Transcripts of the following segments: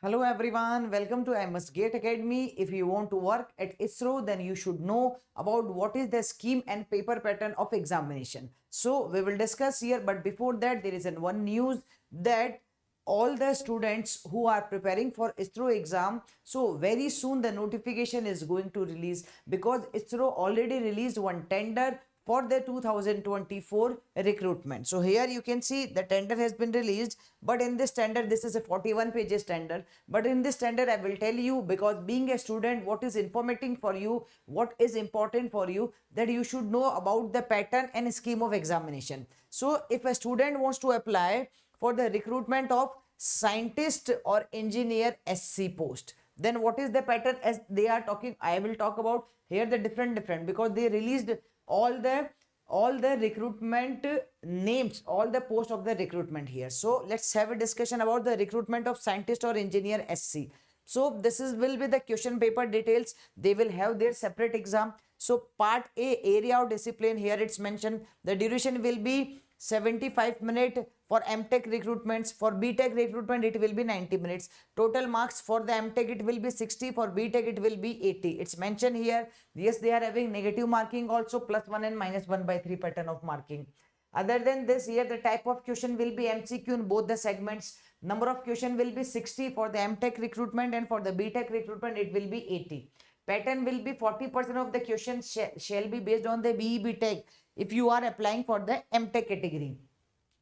Hello everyone, welcome to IMS Gate Academy. If you want to work at ISRO, then you should know about what is the scheme and paper pattern of examination. So we will discuss here, but before that, there is one news that all the students who are preparing for ISRO exam, so very soon the notification is going to release because ISRO already released one tender for the 2024 recruitment. So here you can see the tender has been released, but in this tender, this is a 41 pages tender. But in this tender, I will tell you, because being a student, what is informating for you, what is important for you, that you should know about the pattern and scheme of examination. So if a student wants to apply for the recruitment of scientist or engineer SC post, then what is the pattern as they are talking, I will talk about here the different because they released all the recruitment names, all the post of the recruitment here. So let's have a discussion about the recruitment of scientist or engineer SC. So this is will be the question paper details. They will have their separate exam. So part A, area of discipline, here it's mentioned the duration will be 75 minutes for MTech recruitments. For BTech recruitment, it will be 90 minutes. Total marks for the MTech, it will be 60. For BTech, it will be 80. It's mentioned here. Yes, they are having negative marking also, +1 and -1/3 pattern of marking. Other than this, here the type of question will be MCQ in both the segments. Number of question will be 60 for the MTech recruitment, and for the BTech recruitment, it will be 80. Pattern will be 40% of the questions shall be based on the BE Tech if you are applying for the MTech category.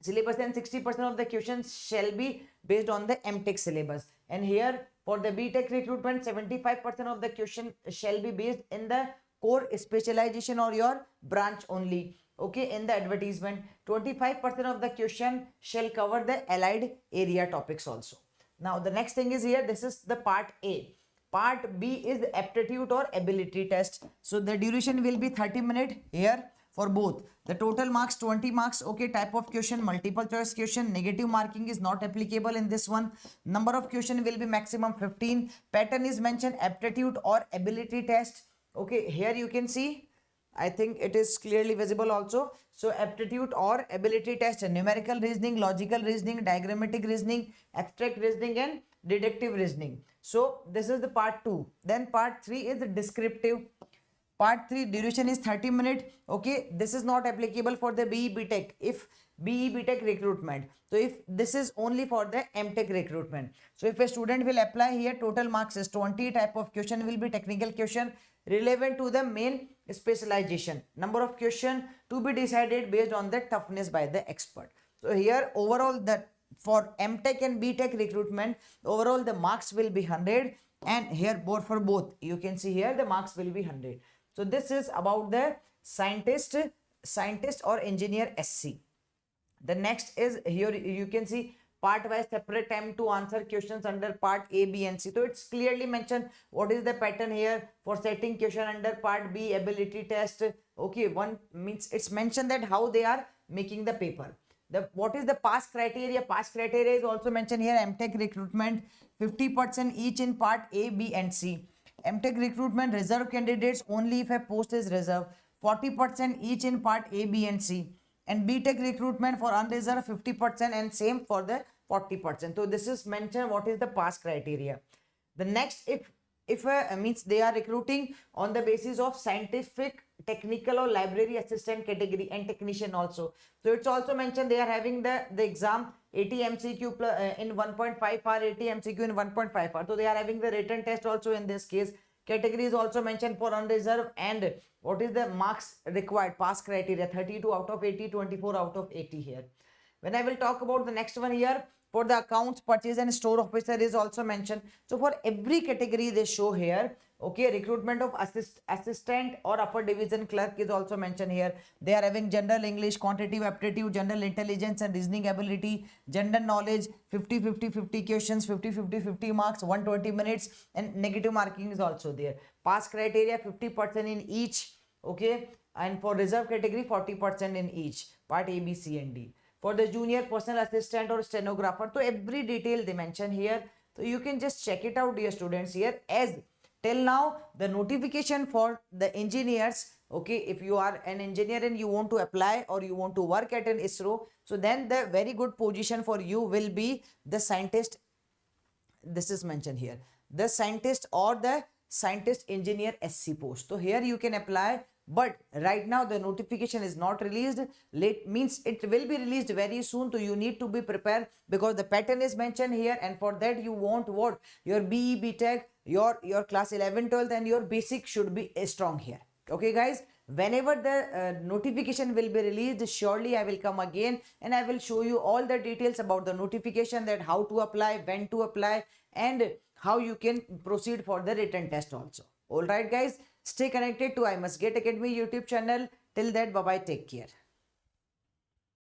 Syllabus and 60% of the questions shall be based on the MTech syllabus. And here for the BTech recruitment, 75% of the question shall be based in the core specialization or your branch only. Okay, in the advertisement, 25% of the question shall cover the allied area topics also. Now the next thing is here, this is the part A. Part B is the aptitude or ability test. So the duration will be 30 minutes here for both. The total marks 20 marks. Okay, type of question multiple choice question. Negative marking is not applicable in this one. Number of question will be maximum 15. Pattern is mentioned aptitude or ability test. Okay, here you can see, I think it is clearly visible also. So aptitude or ability test, numerical reasoning, logical reasoning, diagrammatic reasoning, abstract reasoning and deductive reasoning. So this is the part 2. Then part 3 is the descriptive. Part 3 duration is 30 minutes. Okay, this is not applicable for the BE BTech. If BE BTech recruitment, so if this is only for the MTech recruitment. So if a student will apply here, total marks is 20. Type of question will be technical question relevant to the main specialization. Number of question to be decided based on the toughness by the expert. So here overall, that for MTech and BTech recruitment, overall the marks will be 100, and here both for both you can see here the marks will be 100. So this is about the scientist or engineer SC. The next is here you can see part wise separate time to answer questions under part A, B and C. So it's clearly mentioned what is the pattern here for setting question under part B, ability test. Okay, one means it's mentioned that how they are making the paper. The what is the pass criteria? Pass criteria is also mentioned here. MTech recruitment 50% each in part A, B and C. MTech recruitment reserve candidates only if a post is reserved, 40% each in part A, B and C. And BTech recruitment for unreserved 50% and same for the 40%. So this is mentioned what is the pass criteria. The next, if means they are recruiting on the basis of scientific, technical or library assistant category and technician also. So it's also mentioned they are having the exam 80 MCQ in 1.5 hour, 80 MCQ in 1.5 hour. So they are having the written test also in this case. Category is also mentioned for unreserved, and what is the marks required, pass criteria 32 out of 80, 24 out of 80 here. When I will talk about the next one here, for the accounts, purchase and store officer is also mentioned. So for every category they show here. Okay, recruitment of assistant or upper division clerk is also mentioned here. They are having general English, quantitative aptitude, general intelligence and reasoning ability, general knowledge, 50 questions, 50 marks, 120 minutes, and negative marking is also there. Pass criteria 50% in each. Okay, and for reserve category 40% in each part A, B, C and D. For the junior personal assistant or stenographer, so every detail they mention here. So you can just check it out, dear students, here. As till now the notification for the engineers, okay, if you are an engineer and you want to apply or you want to work at an ISRO, so then the very good position for you will be the scientist this is mentioned here, the scientist or the scientist engineer SC post. So here you can apply, but right now the notification is not released. Late means it will be released very soon, so you need to be prepared because the pattern is mentioned here, and for that you want what, your BE, BTech, your class 11, 12 and your basic should be strong here. Okay guys, whenever the notification will be released, surely I will come again and I will show you all the details about the notification, that how to apply, when to apply, and how you can proceed for the written test also. All right guys, stay connected to I Must Get Academy YouTube channel. Till that, bye bye, take care.